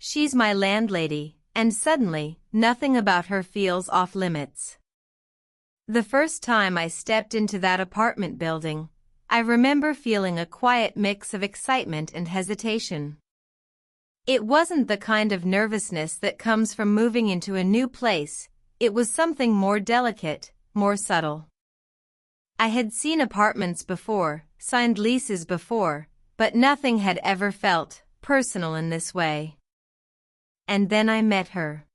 She's my landlady, and suddenly, nothing about her feels off limits. The first time I stepped into that apartment building, I remember feeling a quiet mix of excitement and hesitation. It wasn't the kind of nervousness that comes from moving into a new place, it was something more delicate, more subtle. I had seen apartments before, signed leases before, but nothing had ever felt personal in this way. And then I met her.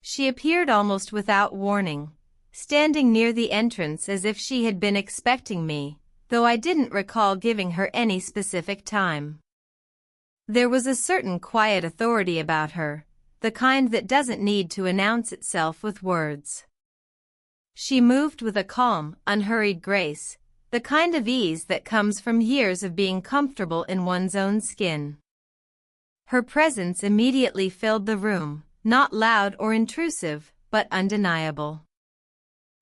She appeared almost without warning, standing near the entrance as if she had been expecting me, though I didn't recall giving her any specific time. There was a certain quiet authority about her, the kind that doesn't need to announce itself with words. She moved with a calm, unhurried grace, the kind of ease that comes from years of being comfortable in one's own skin. Her presence immediately filled the room, not loud or intrusive, but undeniable.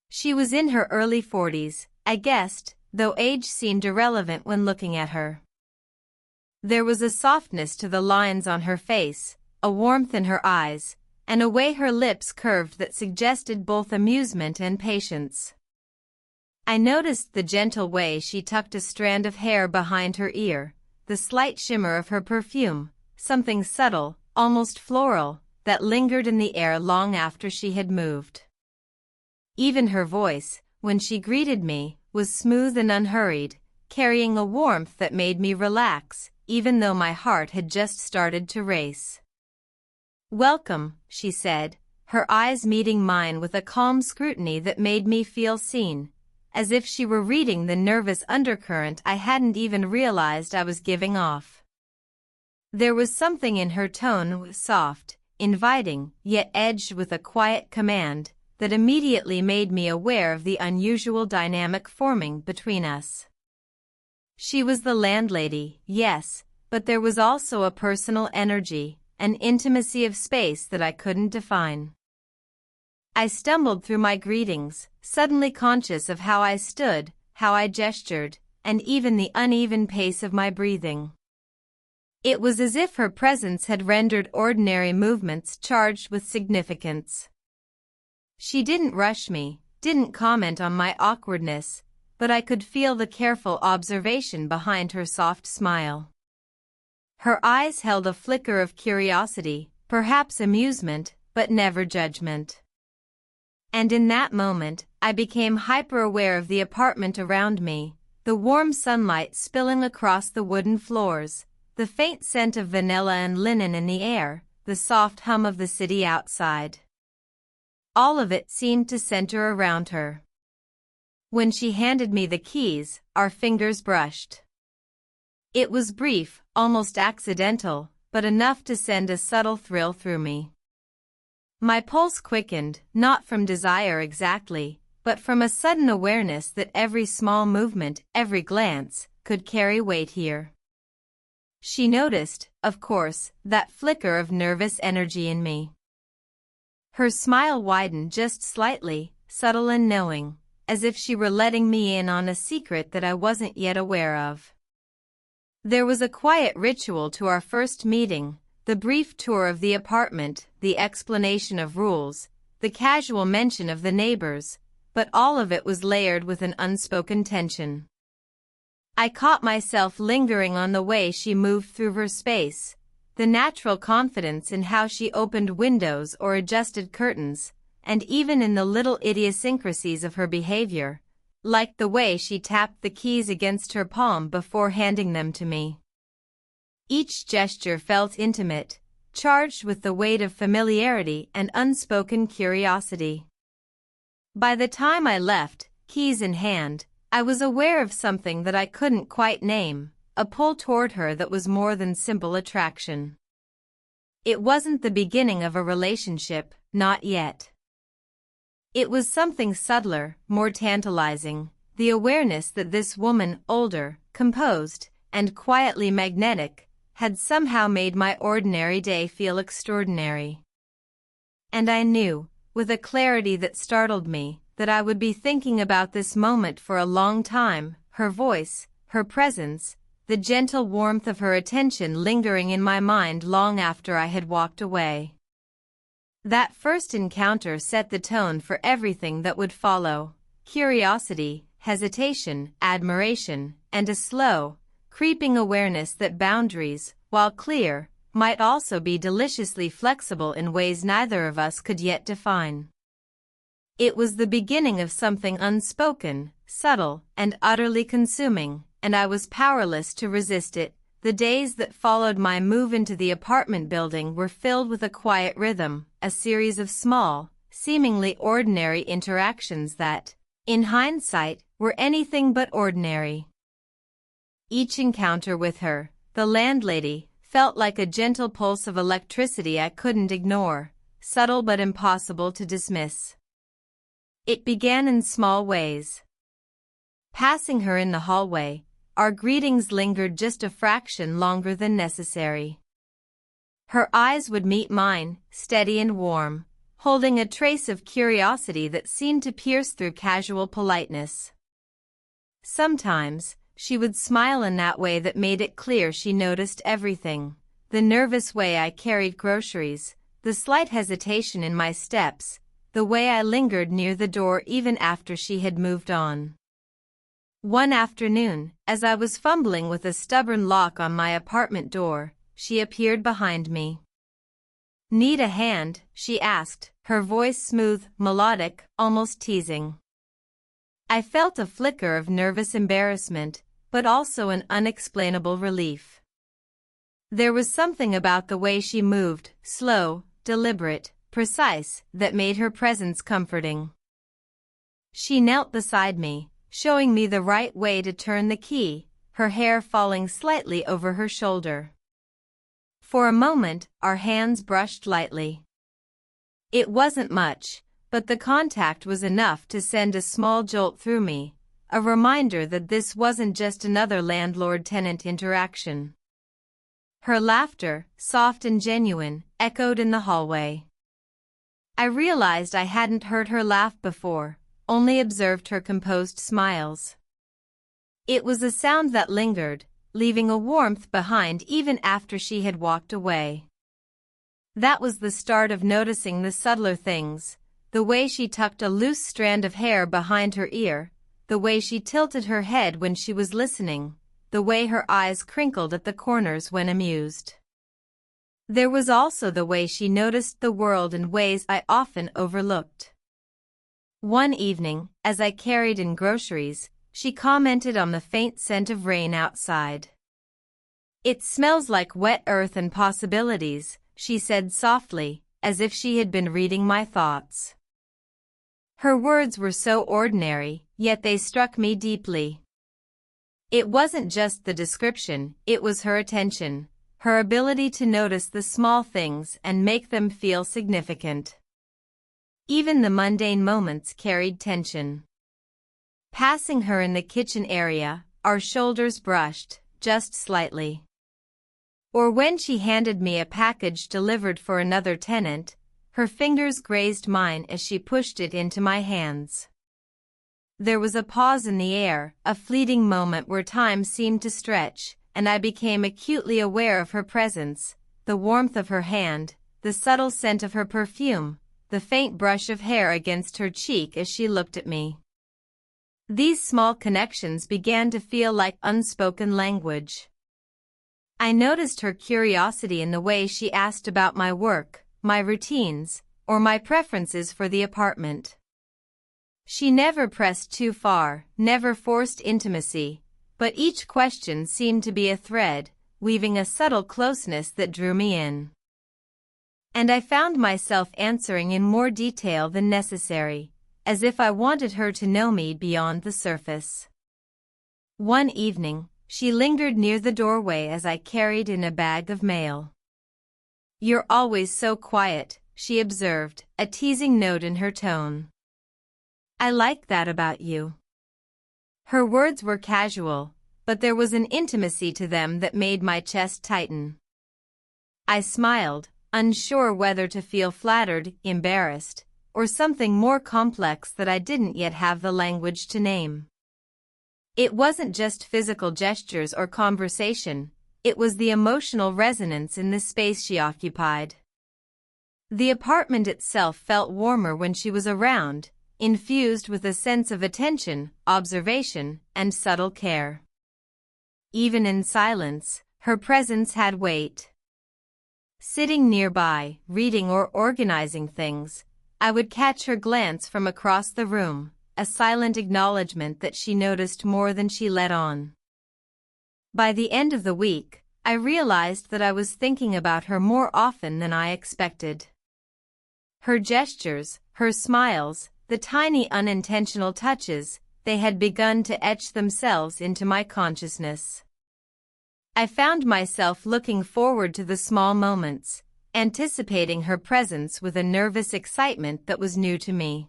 She was in her early 40s, I guessed, though age seemed irrelevant when looking at her. There was a softness to the lines on her face, a warmth in her eyes, and a way her lips curved that suggested both amusement and patience. I noticed the gentle way she tucked a strand of hair behind her ear, the slight shimmer of her perfume, something subtle, almost floral, that lingered in the air long after she had moved. Even her voice, when she greeted me, was smooth and unhurried, carrying a warmth that made me relax, even though my heart had just started to race. "Welcome," she said, her eyes meeting mine with a calm scrutiny that made me feel seen, as if she were reading the nervous undercurrent I hadn't even realized I was giving off. There was something in her tone, soft, inviting, yet edged with a quiet command, that immediately made me aware of the unusual dynamic forming between us. She was the landlady, yes, but there was also a personal energy, an intimacy of space that I couldn't define. I stumbled through my greetings, suddenly conscious of how I stood, how I gestured, and even the uneven pace of my breathing. It was as if her presence had rendered ordinary movements charged with significance. She didn't rush me, didn't comment on my awkwardness, but I could feel the careful observation behind her soft smile. Her eyes held a flicker of curiosity, perhaps amusement, but never judgment. And in that moment, I became hyper-aware of the apartment around me, the warm sunlight spilling across the wooden floors, the faint scent of vanilla and linen in the air, the soft hum of the city outside. All of it seemed to center around her. When she handed me the keys, our fingers brushed. It was brief, almost accidental, but enough to send a subtle thrill through me. My pulse quickened, not from desire exactly, but from a sudden awareness that every small movement, every glance, could carry weight here. She noticed, of course, that flicker of nervous energy in me. Her smile widened just slightly, subtle and knowing, as if she were letting me in on a secret that I wasn't yet aware of. There was a quiet ritual to our first meeting, the brief tour of the apartment, the explanation of rules, the casual mention of the neighbors, but all of it was layered with an unspoken tension. I caught myself lingering on the way she moved through her space, the natural confidence in how she opened windows or adjusted curtains, and even in the little idiosyncrasies of her behavior, like the way she tapped the keys against her palm before handing them to me. Each gesture felt intimate, charged with the weight of familiarity and unspoken curiosity. By the time I left, keys in hand, I was aware of something that I couldn't quite name, a pull toward her that was more than simple attraction. It wasn't the beginning of a relationship, not yet. It was something subtler, more tantalizing, the awareness that this woman, older, composed, and quietly magnetic, had somehow made my ordinary day feel extraordinary. And I knew, with a clarity that startled me, that I would be thinking about this moment for a long time, her voice, her presence, the gentle warmth of her attention lingering in my mind long after I had walked away. That first encounter set the tone for everything that would follow: curiosity, hesitation, admiration, and a slow, creeping awareness that boundaries, while clear, might also be deliciously flexible in ways neither of us could yet define. It was the beginning of something unspoken, subtle, and utterly consuming, and I was powerless to resist it. The days that followed my move into the apartment building were filled with a quiet rhythm, a series of small, seemingly ordinary interactions that, in hindsight, were anything but ordinary. Each encounter with her, the landlady, felt like a gentle pulse of electricity I couldn't ignore, subtle but impossible to dismiss. It began in small ways. Passing her in the hallway, our greetings lingered just a fraction longer than necessary. Her eyes would meet mine, steady and warm, holding a trace of curiosity that seemed to pierce through casual politeness. Sometimes, she would smile in that way that made it clear she noticed everything: the nervous way I carried groceries, the slight hesitation in my steps, the way I lingered near the door even after she had moved on. One afternoon, as I was fumbling with a stubborn lock on my apartment door, she appeared behind me. "Need a hand?" she asked, her voice smooth, melodic, almost teasing. I felt a flicker of nervous embarrassment, but also an unexplainable relief. There was something about the way she moved, slow, deliberate, precise, that made her presence comforting. She knelt beside me, showing me the right way to turn the key, her hair falling slightly over her shoulder. For a moment, our hands brushed lightly. It wasn't much, but the contact was enough to send a small jolt through me, a reminder that this wasn't just another landlord-tenant interaction. Her laughter, soft and genuine, echoed in the hallway. I realized I hadn't heard her laugh before, only observed her composed smiles. It was a sound that lingered, leaving a warmth behind even after she had walked away. That was the start of noticing the subtler things: the way she tucked a loose strand of hair behind her ear, the way she tilted her head when she was listening, the way her eyes crinkled at the corners when amused. There was also the way she noticed the world in ways I often overlooked. One evening, as I carried in groceries, she commented on the faint scent of rain outside. "It smells like wet earth and possibilities," she said softly, as if she had been reading my thoughts. Her words were so ordinary, yet they struck me deeply. It wasn't just the description, it was her attention, her ability to notice the small things and make them feel significant. Even the mundane moments carried tension. Passing her in the kitchen area, our shoulders brushed, just slightly. Or when she handed me a package delivered for another tenant, her fingers grazed mine as she pushed it into my hands. There was a pause in the air, a fleeting moment where time seemed to stretch, and I became acutely aware of her presence: the warmth of her hand, the subtle scent of her perfume, the faint brush of hair against her cheek as she looked at me. These small connections began to feel like unspoken language. I noticed her curiosity in the way she asked about my work, my routines, or my preferences for the apartment. She never pressed too far, never forced intimacy, but each question seemed to be a thread, weaving a subtle closeness that drew me in. And I found myself answering in more detail than necessary, as if I wanted her to know me beyond the surface. One evening, she lingered near the doorway as I carried in a bag of mail. "You're always so quiet," she observed, a teasing note in her tone. "I like that about you." Her words were casual, but there was an intimacy to them that made my chest tighten. I smiled, unsure whether to feel flattered, embarrassed, or something more complex that I didn't yet have the language to name. It wasn't just physical gestures or conversation, it was the emotional resonance in the space she occupied. The apartment itself felt warmer when she was around, infused with a sense of attention, observation, and subtle care. Even in silence, her presence had weight. Sitting nearby, reading or organizing things, I would catch her glance from across the room, a silent acknowledgement that she noticed more than she let on. By the end of the week, I realized that I was thinking about her more often than I expected. Her gestures, her smiles, the tiny unintentional touches, they had begun to etch themselves into my consciousness. I found myself looking forward to the small moments, anticipating her presence with a nervous excitement that was new to me.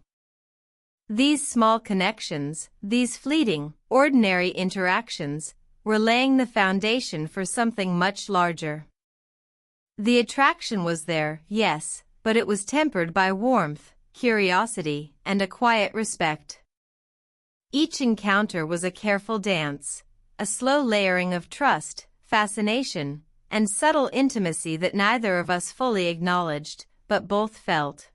These small connections, these fleeting, ordinary interactions, were laying the foundation for something much larger. The attraction was there, yes, but it was tempered by warmth, curiosity, and a quiet respect. Each encounter was a careful dance, a slow layering of trust, fascination, and subtle intimacy that neither of us fully acknowledged, but both felt.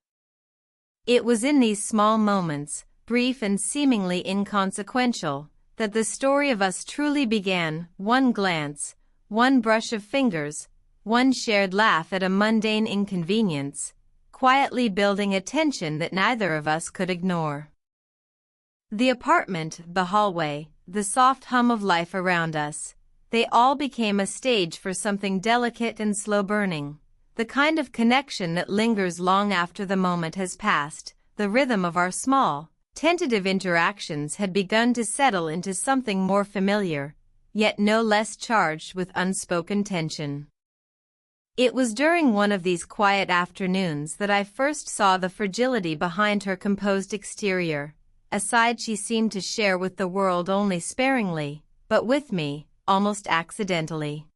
It was in these small moments, brief and seemingly inconsequential, that the story of us truly began. One glance, one brush of fingers, one shared laugh at a mundane inconvenience, quietly building a tension that neither of us could ignore. The apartment, the hallway, the soft hum of life around us, they all became a stage for something delicate and slow-burning, the kind of connection that lingers long after the moment has passed. The rhythm of our small, tentative interactions had begun to settle into something more familiar, yet no less charged with unspoken tension. It was during one of these quiet afternoons that I first saw the fragility behind her composed exterior, a side she seemed to share with the world only sparingly, but with me, almost accidentally.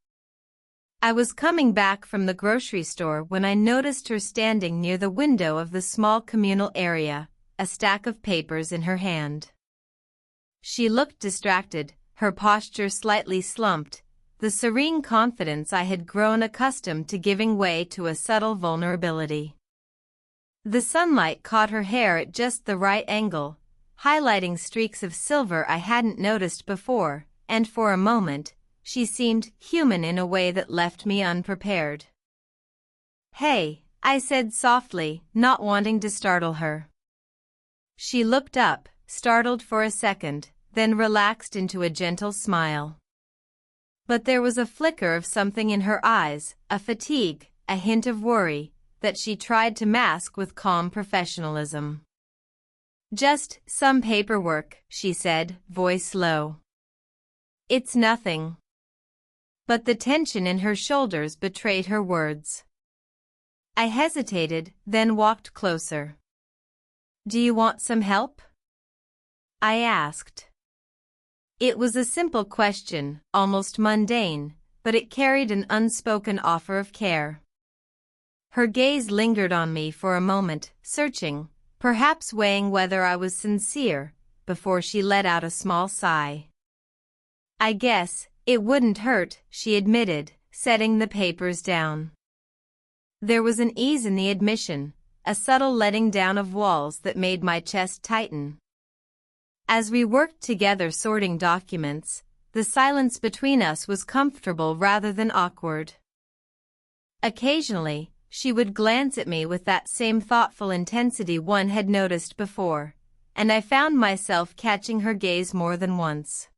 I was coming back from the grocery store when I noticed her standing near the window of the small communal area, a stack of papers in her hand. She looked distracted, her posture slightly slumped, the serene confidence I had grown accustomed to giving way to a subtle vulnerability. The sunlight caught her hair at just the right angle, highlighting streaks of silver I hadn't noticed before, and for a moment, she seemed human in a way that left me unprepared. "Hey," I said softly, not wanting to startle her. She looked up, startled for a second, then relaxed into a gentle smile. But there was a flicker of something in her eyes, a fatigue, a hint of worry, that she tried to mask with calm professionalism. "Just some paperwork," she said, voice low. "It's nothing." But the tension in her shoulders betrayed her words. I hesitated, then walked closer. "Do you want some help?" I asked. It was a simple question, almost mundane, but it carried an unspoken offer of care. Her gaze lingered on me for a moment, searching, perhaps weighing whether I was sincere, before she let out a small sigh. "I guess it wouldn't hurt," she admitted, setting the papers down. There was an ease in the admission, a subtle letting down of walls that made my chest tighten. As we worked together sorting documents, the silence between us was comfortable rather than awkward. Occasionally, she would glance at me with that same thoughtful intensity one had noticed before, and I found myself catching her gaze more than once.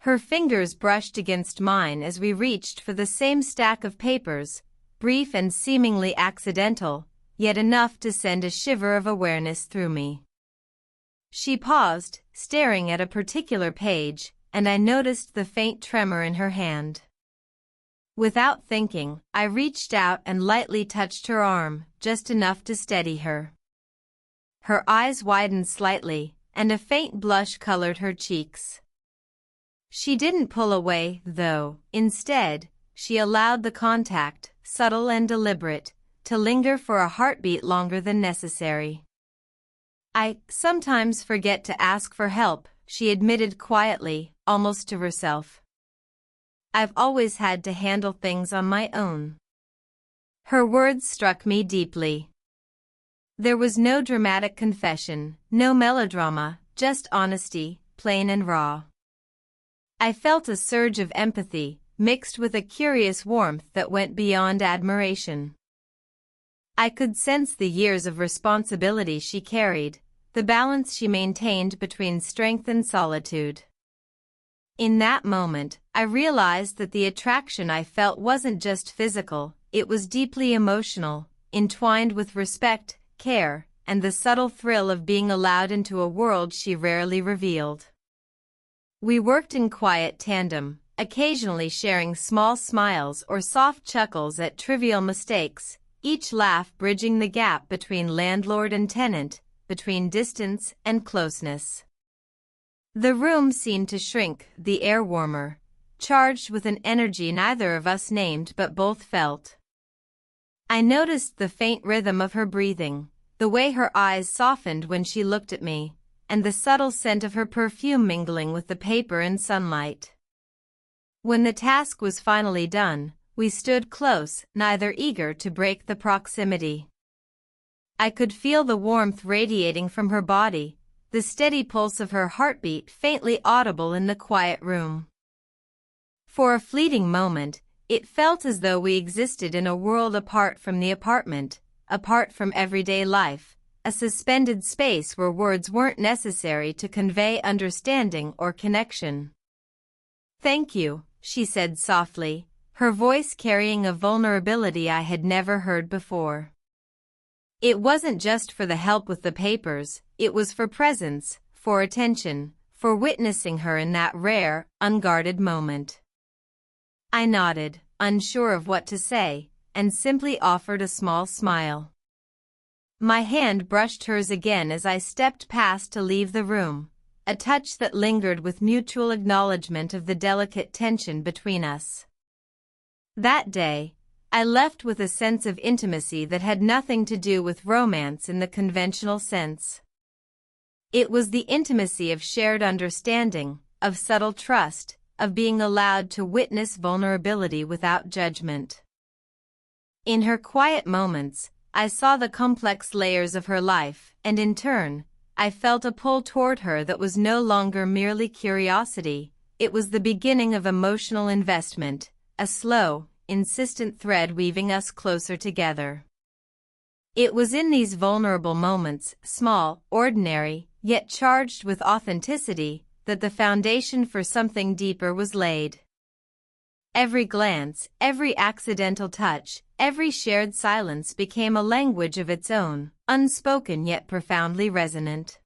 Her fingers brushed against mine as we reached for the same stack of papers, brief and seemingly accidental, yet enough to send a shiver of awareness through me. She paused, staring at a particular page, and I noticed the faint tremor in her hand. Without thinking, I reached out and lightly touched her arm, just enough to steady her. Her eyes widened slightly, and a faint blush colored her cheeks. She didn't pull away, though. Instead, she allowed the contact, subtle and deliberate, to linger for a heartbeat longer than necessary. "I sometimes forget to ask for help," she admitted quietly, almost to herself. I've always had to handle things on my own. Her words struck me deeply. There was no dramatic confession, no melodrama, just honesty, plain and raw. I felt a surge of empathy, mixed with a curious warmth that went beyond admiration. I could sense the years of responsibility she carried, the balance she maintained between strength and solitude. In that moment, I realized that the attraction I felt wasn't just physical, it was deeply emotional, entwined with respect, care, and the subtle thrill of being allowed into a world she rarely revealed. We worked in quiet tandem, occasionally sharing small smiles or soft chuckles at trivial mistakes, each laugh bridging the gap between landlord and tenant, between distance and closeness. The room seemed to shrink, the air warmer, charged with an energy neither of us named but both felt. I noticed the faint rhythm of her breathing, the way her eyes softened when she looked at me, and the subtle scent of her perfume mingling with the paper and sunlight. When the task was finally done, we stood close, neither eager to break the proximity. I could feel the warmth radiating from her body, the steady pulse of her heartbeat faintly audible in the quiet room. For a fleeting moment, it felt as though we existed in a world apart from the apartment, apart from everyday life, a suspended space where words weren't necessary to convey understanding or connection. "Thank you," she said softly, her voice carrying a vulnerability I had never heard before. It wasn't just for the help with the papers, it was for presence, for attention, for witnessing her in that rare, unguarded moment. I nodded, unsure of what to say, and simply offered a small smile. My hand brushed hers again as I stepped past to leave the room, a touch that lingered with mutual acknowledgement of the delicate tension between us. That day, I left with a sense of intimacy that had nothing to do with romance in the conventional sense. It was the intimacy of shared understanding, of subtle trust, of being allowed to witness vulnerability without judgment. In her quiet moments, I saw the complex layers of her life, and in turn, I felt a pull toward her that was no longer merely curiosity, it was the beginning of emotional investment, a slow, insistent thread weaving us closer together. It was in these vulnerable moments, small, ordinary, yet charged with authenticity, that the foundation for something deeper was laid. Every glance, every accidental touch, every shared silence became a language of its own, unspoken yet profoundly resonant.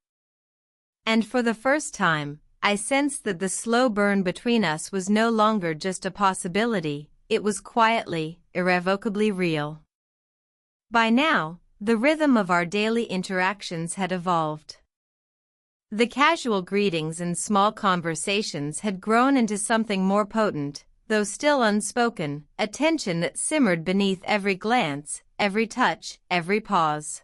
And for the first time, I sensed that the slow burn between us was no longer just a possibility, it was quietly, irrevocably real. By now, the rhythm of our daily interactions had evolved. The casual greetings and small conversations had grown into something more potent, though still unspoken, a tension that simmered beneath every glance, every touch, every pause.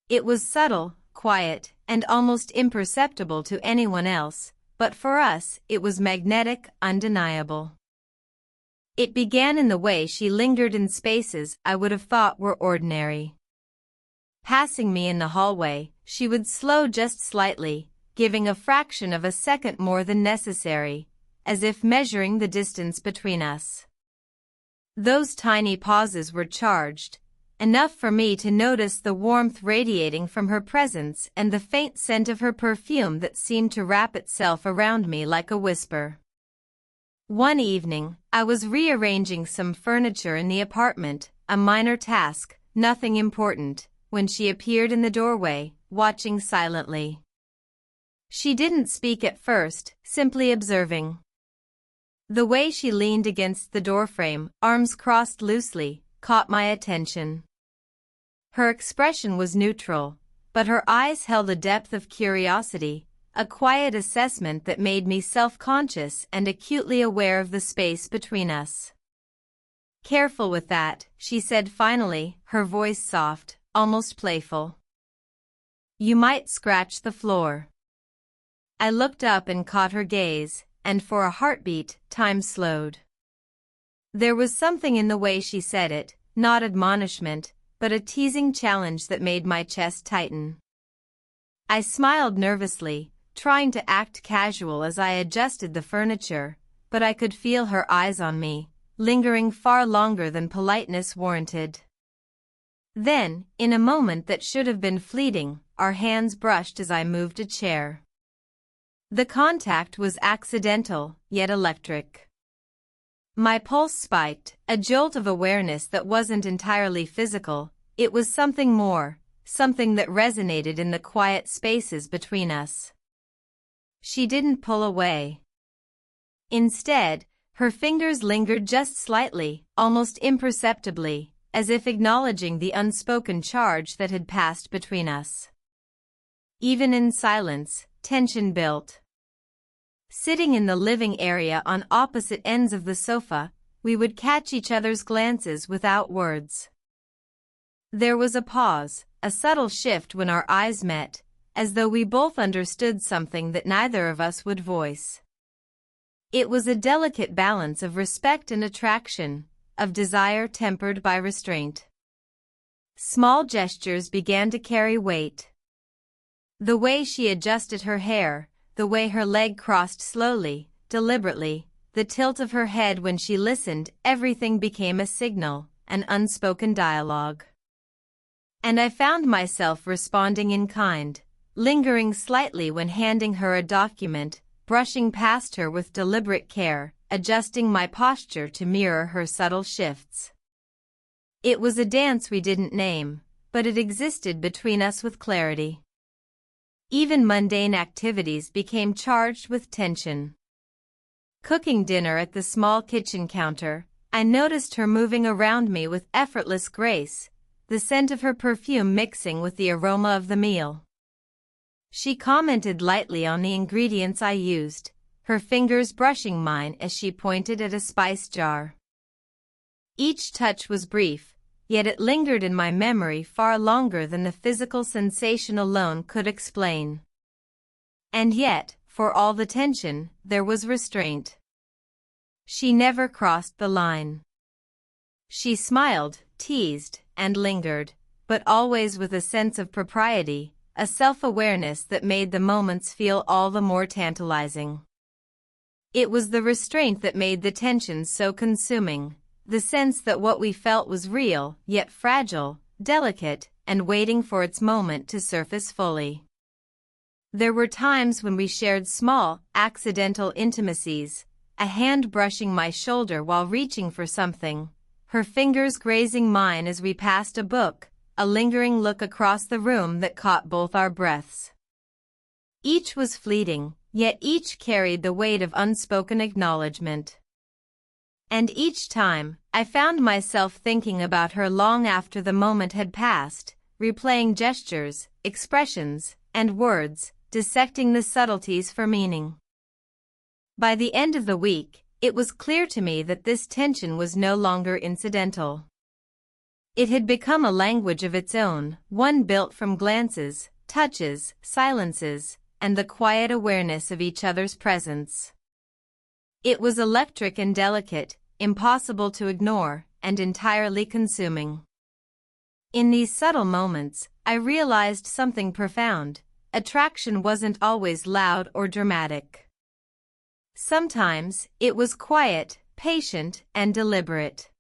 It was subtle, quiet, and almost imperceptible to anyone else, but for us, it was magnetic, undeniable. It began in the way she lingered in spaces I would have thought were ordinary. Passing me in the hallway, she would slow just slightly, giving a fraction of a second more than necessary, as if measuring the distance between us. Those tiny pauses were charged, enough for me to notice the warmth radiating from her presence and the faint scent of her perfume that seemed to wrap itself around me like a whisper. One evening, I was rearranging some furniture in the apartment, a minor task, nothing important, when she appeared in the doorway, watching silently. She didn't speak at first, simply observing. The way she leaned against the doorframe, arms crossed loosely, caught my attention. Her expression was neutral, but her eyes held a depth of curiosity, a quiet assessment that made me self-conscious and acutely aware of the space between us. "Careful with that," she said finally, her voice soft, almost playful. "You might scratch the floor." I looked up and caught her gaze, and for a heartbeat, time slowed. There was something in the way she said it, not admonishment, but a teasing challenge that made my chest tighten. I smiled nervously, trying to act casual as I adjusted the furniture, but I could feel her eyes on me, lingering far longer than politeness warranted. Then, in a moment that should have been fleeting, our hands brushed as I moved a chair. The contact was accidental, yet electric. My pulse spiked, a jolt of awareness that wasn't entirely physical. It was something more, something that resonated in the quiet spaces between us. She didn't pull away. Instead, her fingers lingered just slightly, almost imperceptibly, as if acknowledging the unspoken charge that had passed between us. Even in silence, tension built. Sitting in the living area on opposite ends of the sofa, we would catch each other's glances without words. There was a pause, a subtle shift when our eyes met, as though we both understood something that neither of us would voice. It was a delicate balance of respect and attraction, of desire tempered by restraint. Small gestures began to carry weight. The way she adjusted her hair, the way her leg crossed slowly, deliberately, the tilt of her head when she listened, everything became a signal, an unspoken dialogue. And I found myself responding in kind, lingering slightly when handing her a document, brushing past her with deliberate care, adjusting my posture to mirror her subtle shifts. It was a dance we didn't name, but it existed between us with clarity. Even mundane activities became charged with tension. Cooking dinner at the small kitchen counter, I noticed her moving around me with effortless grace, the scent of her perfume mixing with the aroma of the meal. She commented lightly on the ingredients I used, her fingers brushing mine as she pointed at a spice jar. Each touch was brief, yet it lingered in my memory far longer than the physical sensation alone could explain. And yet, for all the tension, there was restraint. She never crossed the line. She smiled, teased, and lingered, but always with a sense of propriety, a self-awareness that made the moments feel all the more tantalizing. It was the restraint that made the tension so consuming, the sense that what we felt was real, yet fragile, delicate, and waiting for its moment to surface fully. There were times when we shared small, accidental intimacies, a hand brushing my shoulder while reaching for something, her fingers grazing mine as we passed a book, a lingering look across the room that caught both our breaths. Each was fleeting, yet each carried the weight of unspoken acknowledgement. And each time, I found myself thinking about her long after the moment had passed, replaying gestures, expressions, and words, dissecting the subtleties for meaning. By the end of the week, it was clear to me that this tension was no longer incidental. It had become a language of its own, one built from glances, touches, silences, and the quiet awareness of each other's presence. It was electric and delicate, impossible to ignore, and entirely consuming. In these subtle moments, I realized something profound. Attraction wasn't always loud or dramatic. Sometimes, it was quiet, patient, and deliberate.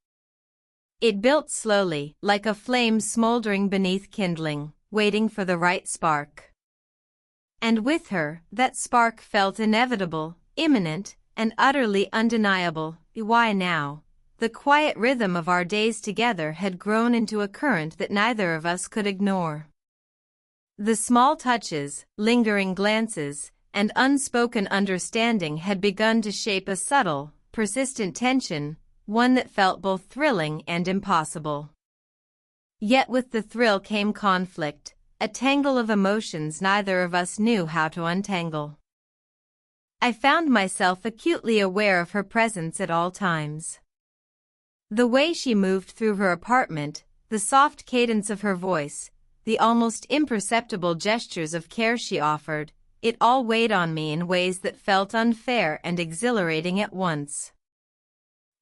It built slowly, like a flame smoldering beneath kindling, waiting for the right spark. And with her, that spark felt inevitable, imminent, and utterly undeniable. Why now? The quiet rhythm of our days together had grown into a current that neither of us could ignore. The small touches, lingering glances, and unspoken understanding had begun to shape a subtle, persistent tension, one that felt both thrilling and impossible. Yet with the thrill came conflict, a tangle of emotions neither of us knew how to untangle. I found myself acutely aware of her presence at all times. The way she moved through her apartment, the soft cadence of her voice, the almost imperceptible gestures of care she offered, it all weighed on me in ways that felt unfair and exhilarating at once.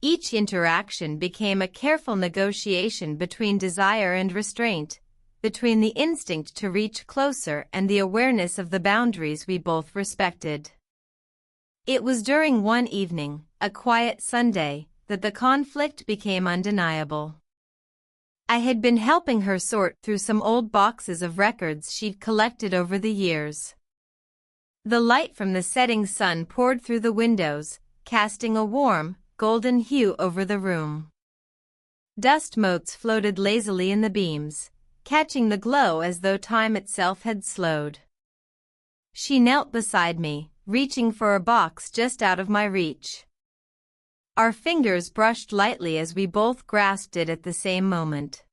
Each interaction became a careful negotiation between desire and restraint, between the instinct to reach closer and the awareness of the boundaries we both respected. It was during one evening, a quiet Sunday, that the conflict became undeniable. I had been helping her sort through some old boxes of records she'd collected over the years. The light from the setting sun poured through the windows, casting a warm, golden hue over the room. Dust motes floated lazily in the beams, catching the glow as though time itself had slowed. She knelt beside me, reaching for a box just out of my reach. Our fingers brushed lightly as we both grasped it at the same moment.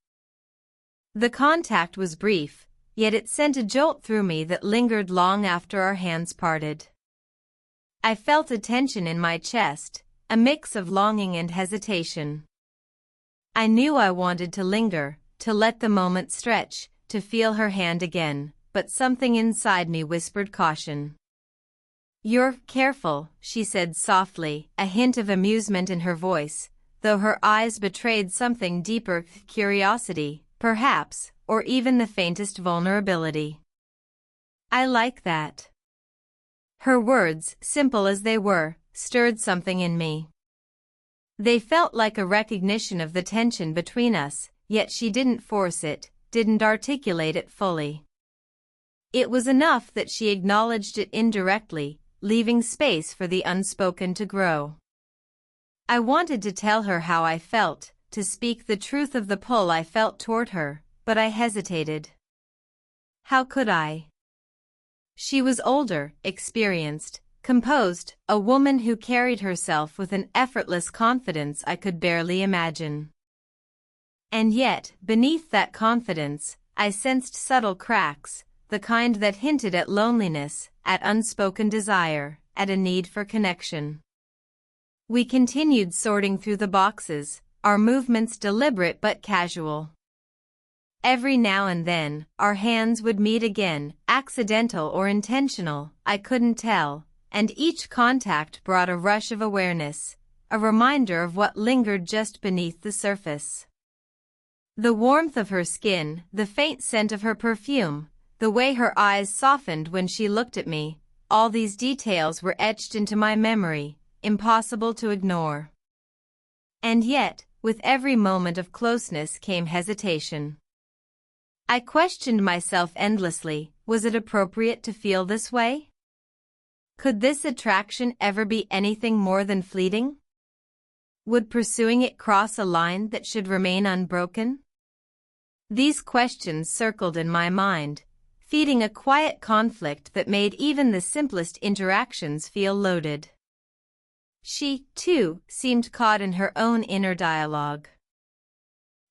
The contact was brief, yet it sent a jolt through me that lingered long after our hands parted. I felt a tension in my chest, a mix of longing and hesitation. I knew I wanted to linger, to let the moment stretch, to feel her hand again, but something inside me whispered caution. "You're careful," she said softly, a hint of amusement in her voice, though her eyes betrayed something deeper, curiosity, perhaps, or even the faintest vulnerability. "I like that." Her words, simple as they were, stirred something in me. They felt like a recognition of the tension between us, yet she didn't force it, didn't articulate it fully. It was enough that she acknowledged it indirectly, leaving space for the unspoken to grow. I wanted to tell her how I felt, to speak the truth of the pull I felt toward her, but I hesitated. How could I? She was older, experienced, composed, a woman who carried herself with an effortless confidence I could barely imagine. And yet, beneath that confidence, I sensed subtle cracks, the kind that hinted at loneliness, at unspoken desire, at a need for connection. We continued sorting through the boxes, our movements deliberate but casual. Every now and then, our hands would meet again, accidental or intentional, I couldn't tell, and each contact brought a rush of awareness, a reminder of what lingered just beneath the surface. The warmth of her skin, the faint scent of her perfume, the way her eyes softened when she looked at me, all these details were etched into my memory, impossible to ignore. And yet, with every moment of closeness came hesitation. I questioned myself endlessly, was it appropriate to feel this way? Could this attraction ever be anything more than fleeting? Would pursuing it cross a line that should remain unbroken? These questions circled in my mind, feeding a quiet conflict that made even the simplest interactions feel loaded. She, too, seemed caught in her own inner dialogue.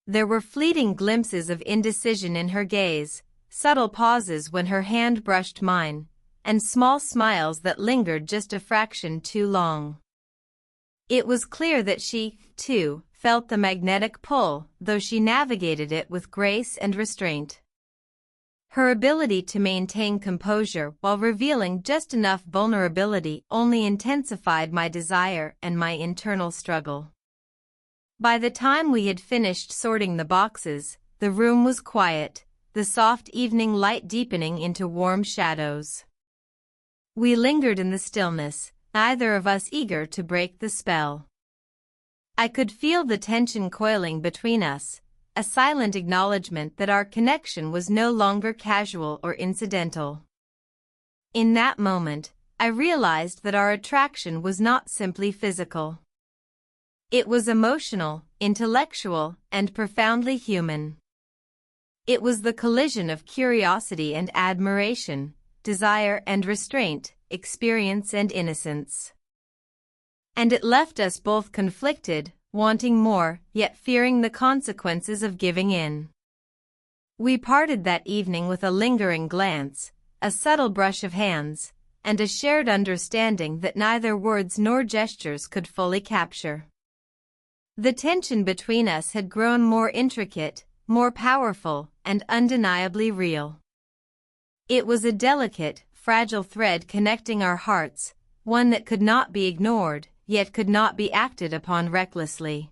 There were fleeting glimpses of indecision in her gaze, subtle pauses when her hand brushed mine, and small smiles that lingered just a fraction too long. It was clear that she, too, felt the magnetic pull, though she navigated it with grace and restraint. Her ability to maintain composure while revealing just enough vulnerability only intensified my desire and my internal struggle. By the time we had finished sorting the boxes, the room was quiet, the soft evening light deepening into warm shadows. We lingered in the stillness, neither of us eager to break the spell. I could feel the tension coiling between us, a silent acknowledgement that our connection was no longer casual or incidental. In that moment, I realized that our attraction was not simply physical. It was emotional, intellectual, and profoundly human. It was the collision of curiosity and admiration, desire and restraint, experience and innocence. And it left us both conflicted, wanting more, yet fearing the consequences of giving in. We parted that evening with a lingering glance, a subtle brush of hands, and a shared understanding that neither words nor gestures could fully capture. The tension between us had grown more intricate, more powerful, and undeniably real. It was a delicate, fragile thread connecting our hearts, one that could not be ignored, yet could not be acted upon recklessly.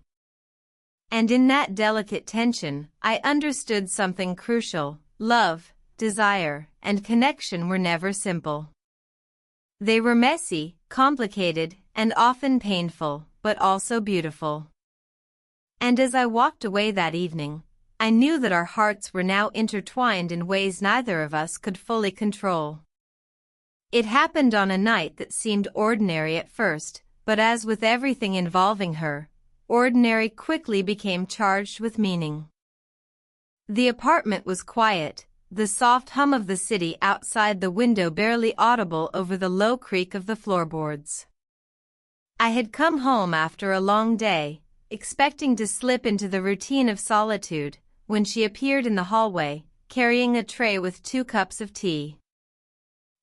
And in that delicate tension, I understood something crucial: love, desire, and connection were never simple. They were messy, complicated, and often painful, but also beautiful. And as I walked away that evening, I knew that our hearts were now intertwined in ways neither of us could fully control. It happened on a night that seemed ordinary at first, but as with everything involving her, ordinary quickly became charged with meaning. The apartment was quiet, the soft hum of the city outside the window barely audible over the low creak of the floorboards. I had come home after a long day, expecting to slip into the routine of solitude, when she appeared in the hallway, carrying a tray with 2 cups of tea.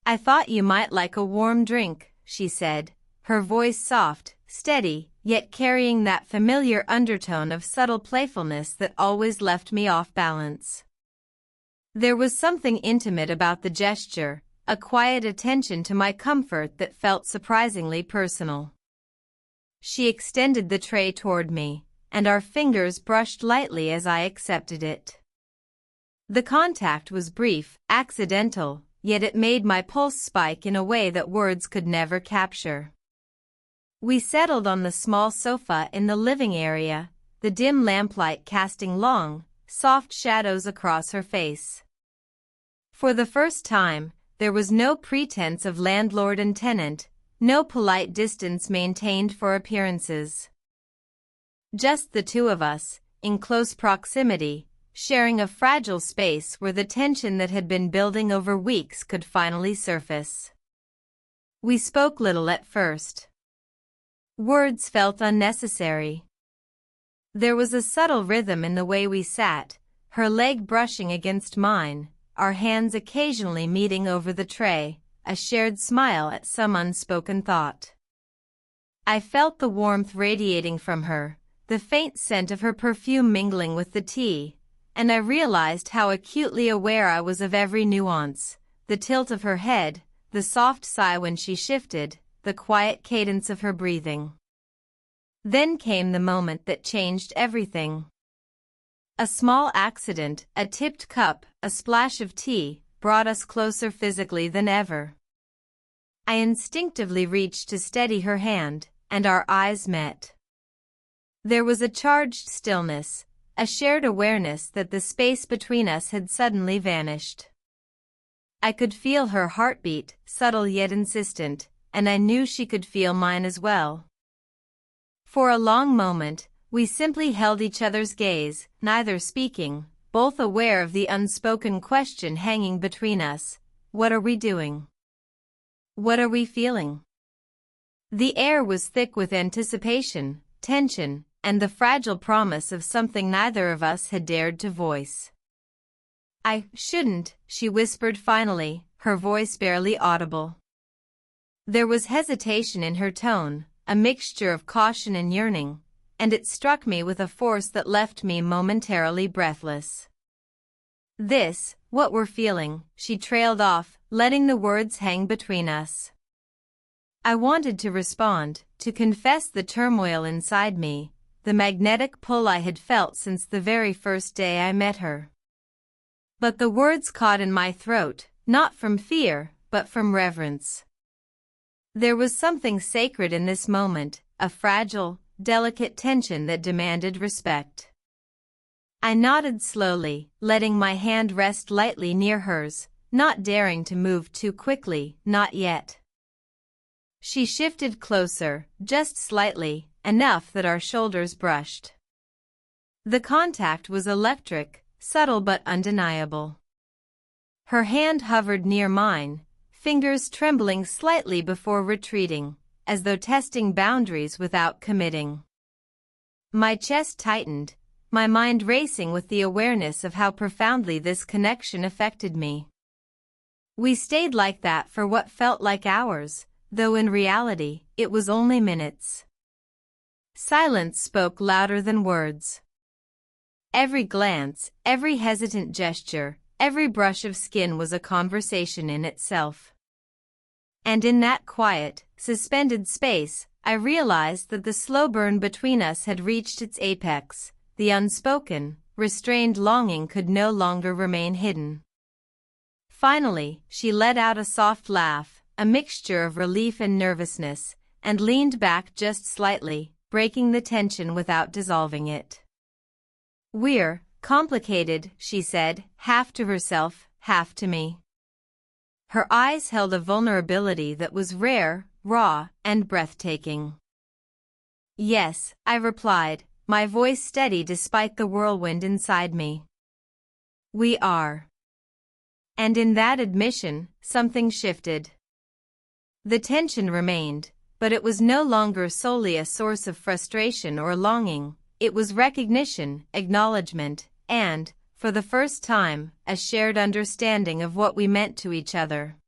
"I thought you might like a warm drink," she said, her voice soft, steady, yet carrying that familiar undertone of subtle playfulness that always left me off balance. There was something intimate about the gesture, a quiet attention to my comfort that felt surprisingly personal. She extended the tray toward me, and our fingers brushed lightly as I accepted it. The contact was brief, accidental, yet it made my pulse spike in a way that words could never capture. We settled on the small sofa in the living area, the dim lamplight casting long, soft shadows across her face. For the first time, there was no pretense of landlord and tenant, no polite distance maintained for appearances. Just the two of us, in close proximity, sharing a fragile space where the tension that had been building over weeks could finally surface. We spoke little at first. Words felt unnecessary. There was a subtle rhythm in the way we sat, her leg brushing against mine, our hands occasionally meeting over the tray, a shared smile at some unspoken thought. I felt the warmth radiating from her, the faint scent of her perfume mingling with the tea, and I realized how acutely aware I was of every nuance: the tilt of her head, the soft sigh when she shifted, the quiet cadence of her breathing. Then came the moment that changed everything. A small accident, a tipped cup, a splash of tea, brought us closer physically than ever. I instinctively reached to steady her hand, and our eyes met. There was a charged stillness, a shared awareness that the space between us had suddenly vanished. I could feel her heartbeat, subtle yet insistent, and I knew she could feel mine as well. For a long moment, we simply held each other's gaze, neither speaking, both aware of the unspoken question hanging between us: what are we doing? What are we feeling? The air was thick with anticipation, tension, and the fragile promise of something neither of us had dared to voice. "I shouldn't," she whispered finally, her voice barely audible. There was hesitation in her tone, a mixture of caution and yearning, and it struck me with a force that left me momentarily breathless. What we're feeling," she trailed off, letting the words hang between us. I wanted to respond, to confess the turmoil inside me, the magnetic pull I had felt since the very first day I met her. But the words caught in my throat, not from fear, but from reverence. There was something sacred in this moment, a fragile, delicate tension that demanded respect. I nodded slowly, letting my hand rest lightly near hers, not daring to move too quickly, not yet. She shifted closer, just slightly, enough that our shoulders brushed. The contact was electric, subtle but undeniable. Her hand hovered near mine, fingers trembling slightly before retreating, as though testing boundaries without committing. My chest tightened, my mind racing with the awareness of how profoundly this connection affected me. We stayed like that for what felt like hours, though in reality, it was only minutes. Silence spoke louder than words. Every glance, every hesitant gesture, every brush of skin was a conversation in itself. And in that quiet, suspended space, I realized that the slow burn between us had reached its apex. The unspoken, restrained longing could no longer remain hidden. Finally, she let out a soft laugh, a mixture of relief and nervousness, and leaned back just slightly, breaking the tension without dissolving it. "We're complicated," she said, half to herself, half to me. Her eyes held a vulnerability that was rare, raw, and breathtaking. "Yes," I replied, my voice steady despite the whirlwind inside me. "We are." And in that admission, something shifted. The tension remained, but it was no longer solely a source of frustration or longing. It was recognition, acknowledgement, and, for the first time, a shared understanding of what we meant to each other.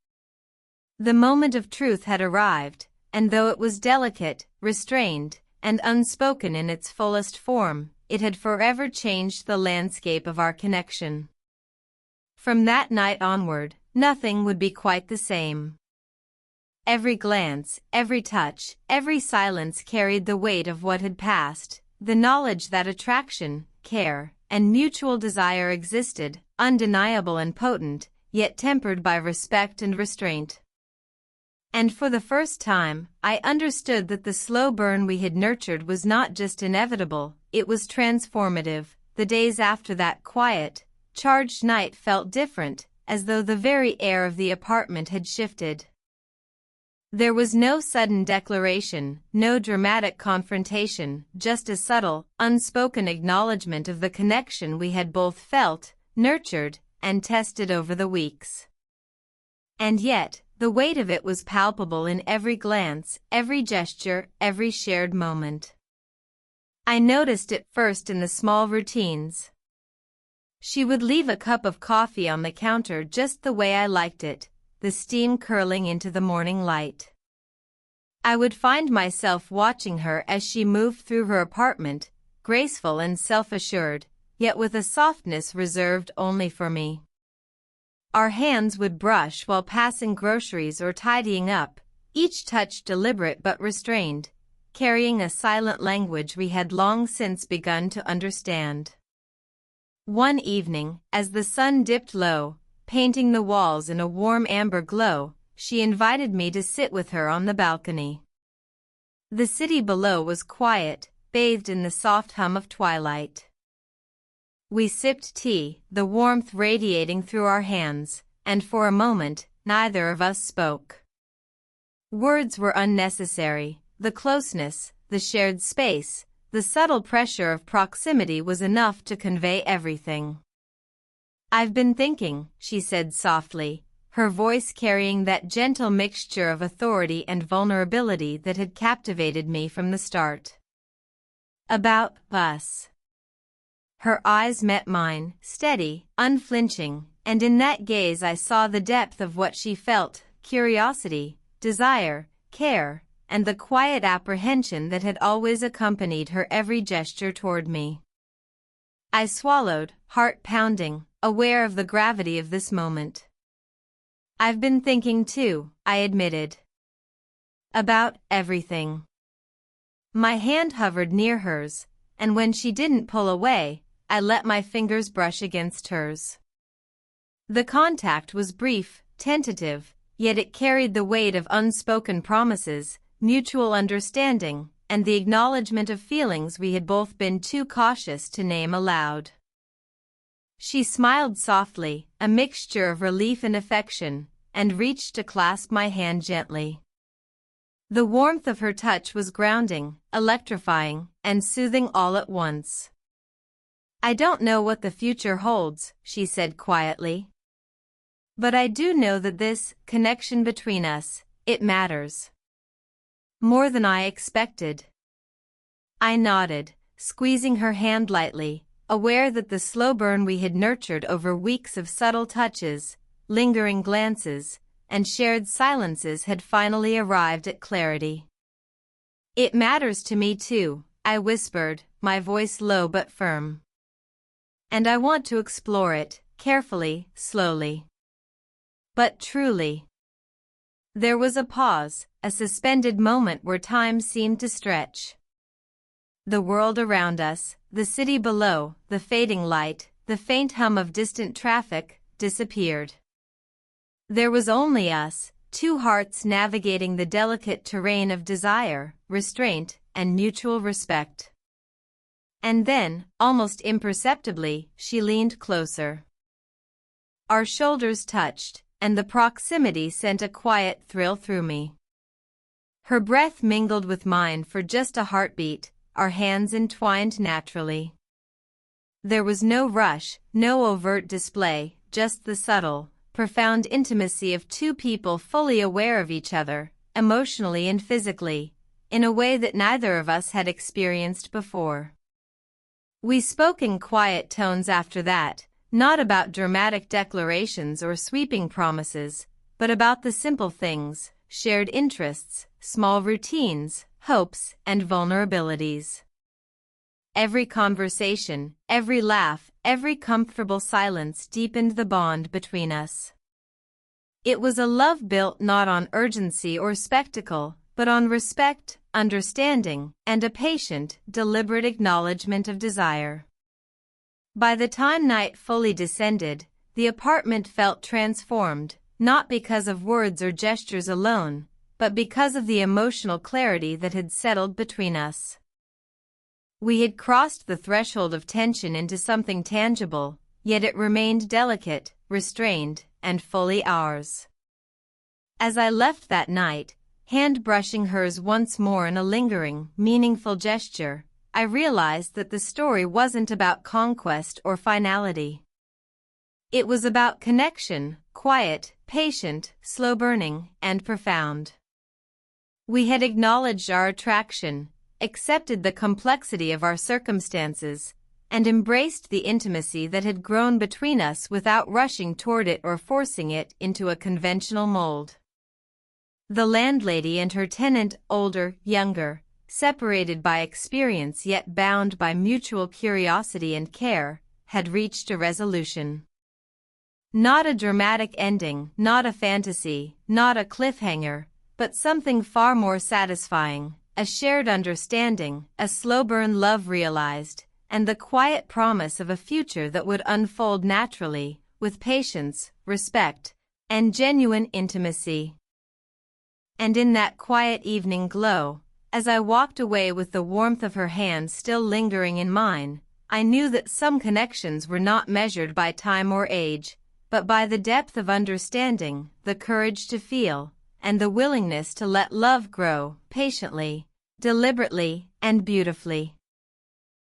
The moment of truth had arrived, and though it was delicate, restrained, and unspoken in its fullest form, it had forever changed the landscape of our connection. From that night onward, nothing would be quite the same. Every glance, every touch, every silence carried the weight of what had passed, the knowledge that attraction, care, and mutual desire existed, undeniable and potent, yet tempered by respect and restraint. And for the first time, I understood that the slow burn we had nurtured was not just inevitable, it was transformative. The days after that quiet, charged night felt different, as though the very air of the apartment had shifted. There was no sudden declaration, no dramatic confrontation, just a subtle, unspoken acknowledgement of the connection we had both felt, nurtured, and tested over the weeks. And yet, the weight of it was palpable in every glance, every gesture, every shared moment. I noticed it first in the small routines. She would leave a cup of coffee on the counter just the way I liked it, the steam curling into the morning light. I would find myself watching her as she moved through her apartment, graceful and self-assured, yet with a softness reserved only for me. Our hands would brush while passing groceries or tidying up, each touch deliberate but restrained, carrying a silent language we had long since begun to understand. One evening, as the sun dipped low, painting the walls in a warm amber glow, she invited me to sit with her on the balcony. The city below was quiet, bathed in the soft hum of twilight. We sipped tea, the warmth radiating through our hands, and for a moment, neither of us spoke. Words were unnecessary. The closeness, the shared space, the subtle pressure of proximity was enough to convey everything. "I've been thinking," she said softly, her voice carrying that gentle mixture of authority and vulnerability that had captivated me from the start. "About us." Her eyes met mine, steady, unflinching, and in that gaze I saw the depth of what she felt, curiosity, desire, care, and the quiet apprehension that had always accompanied her every gesture toward me. I swallowed, heart pounding, aware of the gravity of this moment. "I've been thinking too," I admitted. "About everything." My hand hovered near hers, and when she didn't pull away, I let my fingers brush against hers. The contact was brief, tentative, yet it carried the weight of unspoken promises, mutual understanding, and the acknowledgement of feelings we had both been too cautious to name aloud. She smiled softly, a mixture of relief and affection, and reached to clasp my hand gently. The warmth of her touch was grounding, electrifying, and soothing all at once. "I don't know what the future holds," she said quietly. "But I do know that this connection between us, it matters. More than I expected." I nodded, squeezing her hand lightly, aware that the slow burn we had nurtured over weeks of subtle touches, lingering glances, and shared silences had finally arrived at clarity. "It matters to me too," I whispered, my voice low but firm. "And I want to explore it, carefully, slowly. But truly." There was a pause, a suspended moment where time seemed to stretch. The world around us, the city below, the fading light, the faint hum of distant traffic, disappeared. There was only us, two hearts navigating the delicate terrain of desire, restraint, and mutual respect. And then, almost imperceptibly, she leaned closer. Our shoulders touched, and the proximity sent a quiet thrill through me. Her breath mingled with mine for just a heartbeat, our hands entwined naturally. There was no rush, no overt display, just the subtle, profound intimacy of two people fully aware of each other, emotionally and physically, in a way that neither of us had experienced before. We spoke in quiet tones after that, not about dramatic declarations or sweeping promises, but about the simple things, shared interests, small routines, hopes, and vulnerabilities. Every conversation, every laugh, every comfortable silence deepened the bond between us. It was a love built not on urgency or spectacle, but on respect, understanding, and a patient, deliberate acknowledgement of desire. By the time night fully descended, the apartment felt transformed, not because of words or gestures alone, but because of the emotional clarity that had settled between us. We had crossed the threshold of tension into something tangible, yet it remained delicate, restrained, and fully ours. As I left that night, hand brushing hers once more in a lingering, meaningful gesture, I realized that the story wasn't about conquest or finality. It was about connection, quiet, patient, slow-burning, and profound. We had acknowledged our attraction, accepted the complexity of our circumstances, and embraced the intimacy that had grown between us without rushing toward it or forcing it into a conventional mold. The landlady and her tenant, older, younger, separated by experience yet bound by mutual curiosity and care, had reached a resolution. Not a dramatic ending, not a fantasy, not a cliffhanger, but something far more satisfying, a shared understanding, a slow-burn love realized, and the quiet promise of a future that would unfold naturally, with patience, respect, and genuine intimacy. And in that quiet evening glow, as I walked away with the warmth of her hand still lingering in mine, I knew that some connections were not measured by time or age, but by the depth of understanding, the courage to feel, and the willingness to let love grow, patiently, deliberately, and beautifully.